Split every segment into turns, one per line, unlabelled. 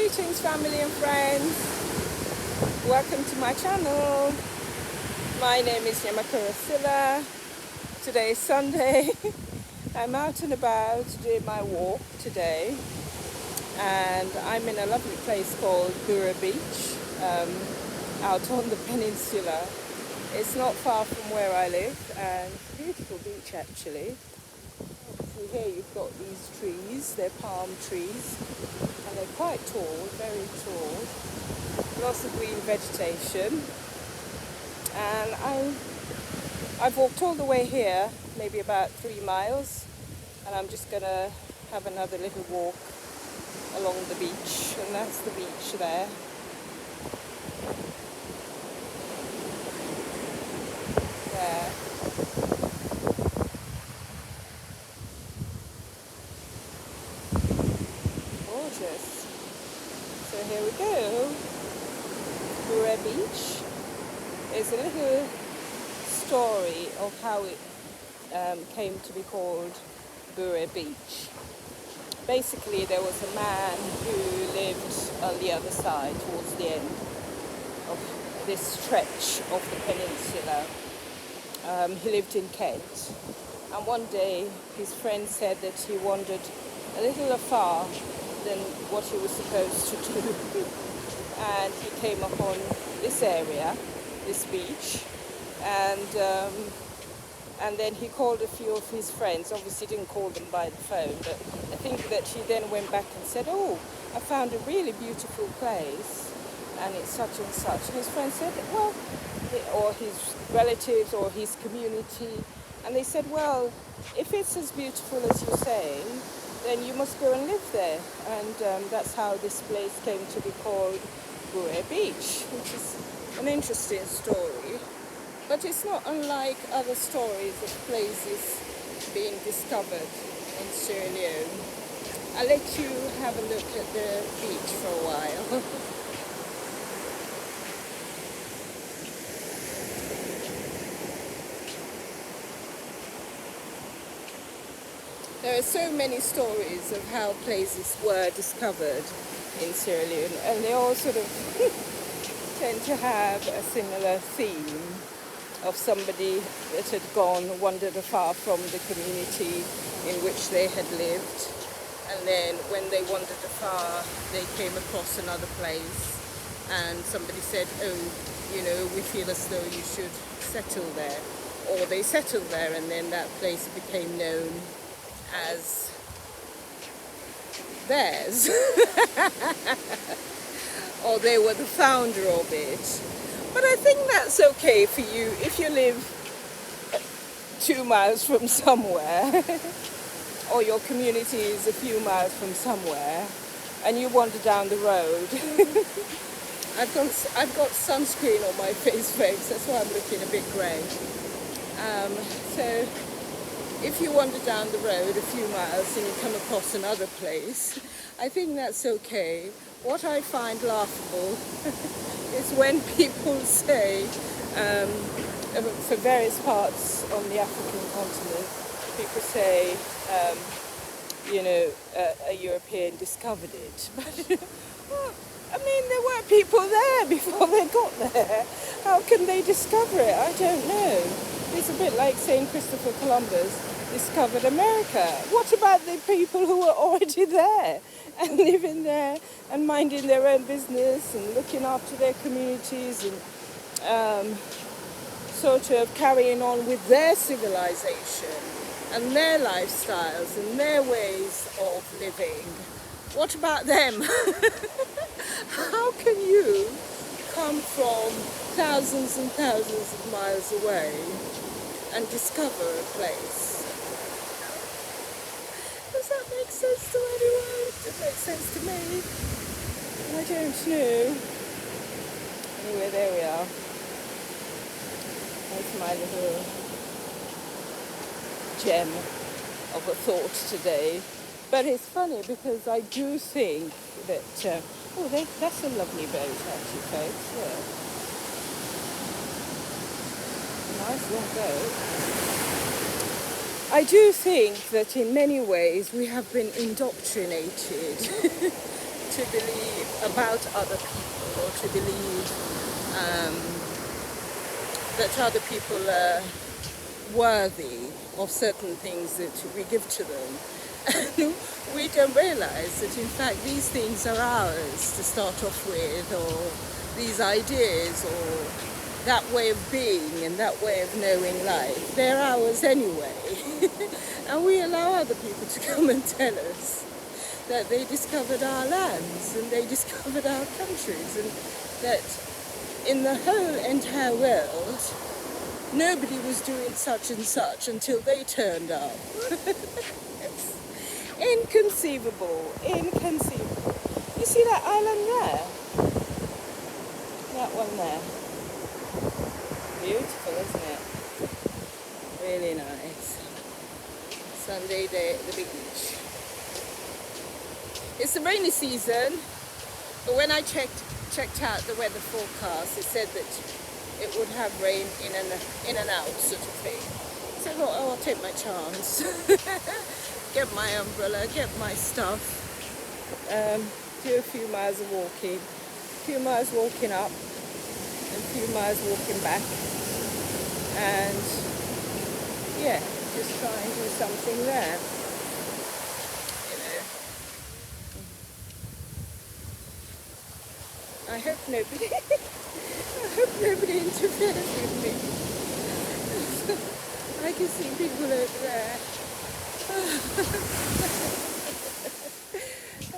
Greetings family and friends, welcome to my channel. My name is Nyamakurasila. Today is Sunday. I'm out and about doing my walk today, and I'm in a lovely place called Bura Beach, out on the peninsula. It's not far from where I live, and beautiful beach actually. See here you've got these trees, they're palm trees, and they're quite tall, very tall. Lots of green vegetation. And I've walked all the way here, maybe about 3 miles, and I'm just gonna have another little walk along the beach, and that's the beach there. There. Gorgeous. So here we go. Bura Beach. There's a little story of how it came to be called Bura Beach. Basically, there was a man who lived on the other side, towards the end of this stretch of the peninsula. He lived in Kent, and one day his friend said that he wandered a little afar than what he was supposed to do, and he came upon this area, this beach, and then he called a few of his friends. Obviously didn't call them by the phone, but I think that he then went back and said, "Oh, I found a really beautiful place, and it's such and such." And his friends said, well, or his relatives or his community, and they said, "Well, if it's as beautiful as you say, then you must go and live there." And that's how this place came to be called Bura Beach, which is an interesting story. But it's not unlike other stories of places being discovered in Sierra Leone. I'll let you have a look at the beach for a while. There are so many stories of how places were discovered in Sierra Leone, and they all sort of tend to have a similar theme of somebody that had wandered afar from the community in which they had lived, and then when they wandered afar they came across another place, and somebody said, "Oh, we feel as though you should settle there," or they settled there, and then that place became known as theirs. Or they were the founder of it. But I think that's okay for you if you live 2 miles from somewhere, or your community is a few miles from somewhere, and you wander down the road. I've got sunscreen on my face, folks, that's why I'm looking a bit grey. So if you wander down the road a few miles and you come across another place, I think that's okay. What I find laughable is when people say, for various parts on the African continent, people say, a European discovered it. But, well, I mean, there weren't people there before they got there. How can they discover it? I don't know. It's a bit like saying Christopher Columbus discovered America. What about the people who were already there and living there and minding their own business and looking after their communities and sort of carrying on with their civilization and their lifestyles and their ways of living? What about them? How can you come from thousands and thousands of miles away and discover a place? Does that make sense to anyone? Does it make sense to me? I don't know. Anyway, there we are. That's my little gem of a thought today. But it's funny because I do think that, that's a lovely boat actually, folks. Yeah. Nice long boat. I do think that in many ways we have been indoctrinated to believe about other people, or to believe that other people are worthy of certain things that we give to them. And we don't realize that in fact these things are ours to start off with, or these ideas, or that way of being and that way of knowing life. They're ours anyway. And we allow other people to come and tell us that they discovered our lands and they discovered our countries, and that in the whole entire world nobody was doing such and such until they turned up. It's inconceivable, inconceivable. You see that island there? That one there. Beautiful, isn't it? Really nice. Sunday day at the beach. It's the rainy season, but when I checked out the weather forecast, it said that it would have rain in and out sort of thing. So I thought, oh, I'll take my chance. Get my umbrella, get my stuff, do a few miles of walking, a few miles walking up, and a few miles walking back, and yeah, just try and do something there. I hope nobody interferes with me. I can see people over there.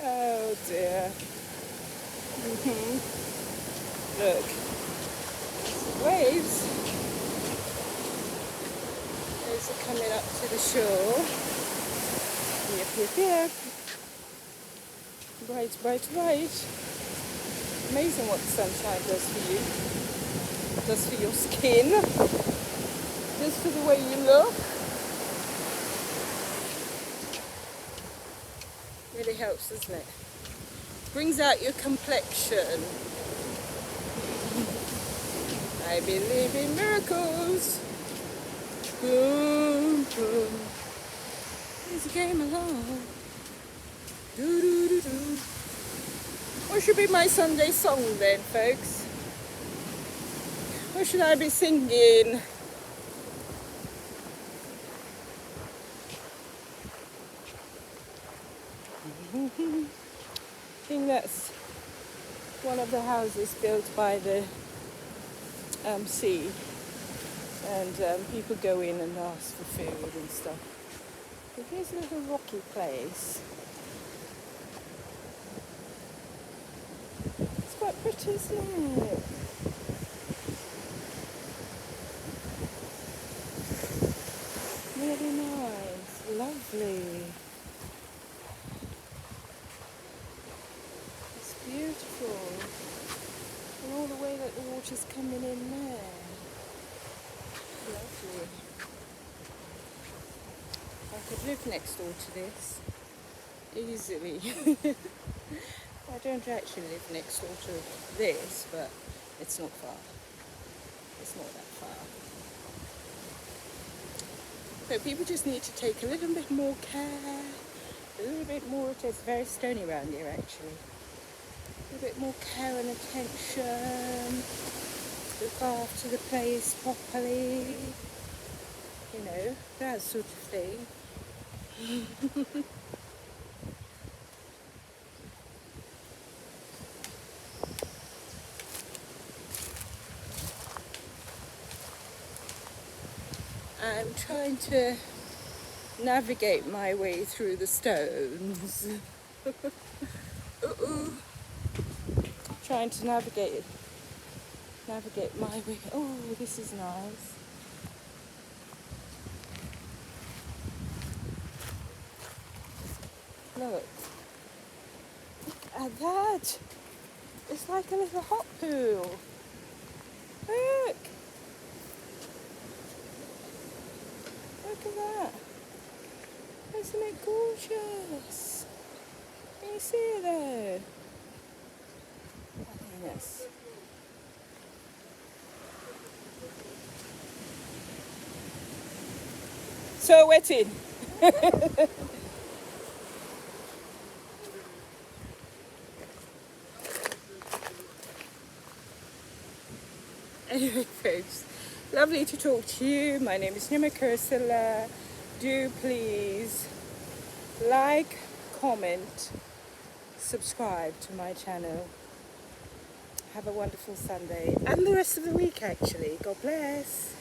Oh dear. Look. Waves. Those are coming up to the shore. Yep, yep, yep. Bright, bright, bright. Amazing what the sunshine does for you. Does for your skin. Does for the way you look. Really helps, doesn't it? Brings out your complexion. I believe in miracles. Boom, boom. As you came along. Do, do, do, do. What should be my Sunday song then, folks? What should I be singing? I think that's one of the houses built by the sea, and people go in and ask for food and stuff. But here's a little rocky place. It's quite pretty, isn't it? Really nice, lovely. It's beautiful. And all the way that the water's coming in there. Lovely. I could live next door to this easily. I don't actually live next door to this, but it's not far. It's not that far. So people just need to take a little bit more care, a little bit more. It's very stony around here actually. A little bit more care and attention. Look after the place properly. You know, that sort of thing. I'm trying to navigate my way through the stones. Trying to navigate my way. Oh, this is nice. Look at that. It's like a little hot pool. Look. Look at that. Isn't it gorgeous? Can you see it there? Yes. So wetting. Anyway, folks, lovely to talk to you. My name is Nyama Kursila. Do please like, comment, subscribe to my channel. Have a wonderful Sunday and the rest of the week, actually. God bless.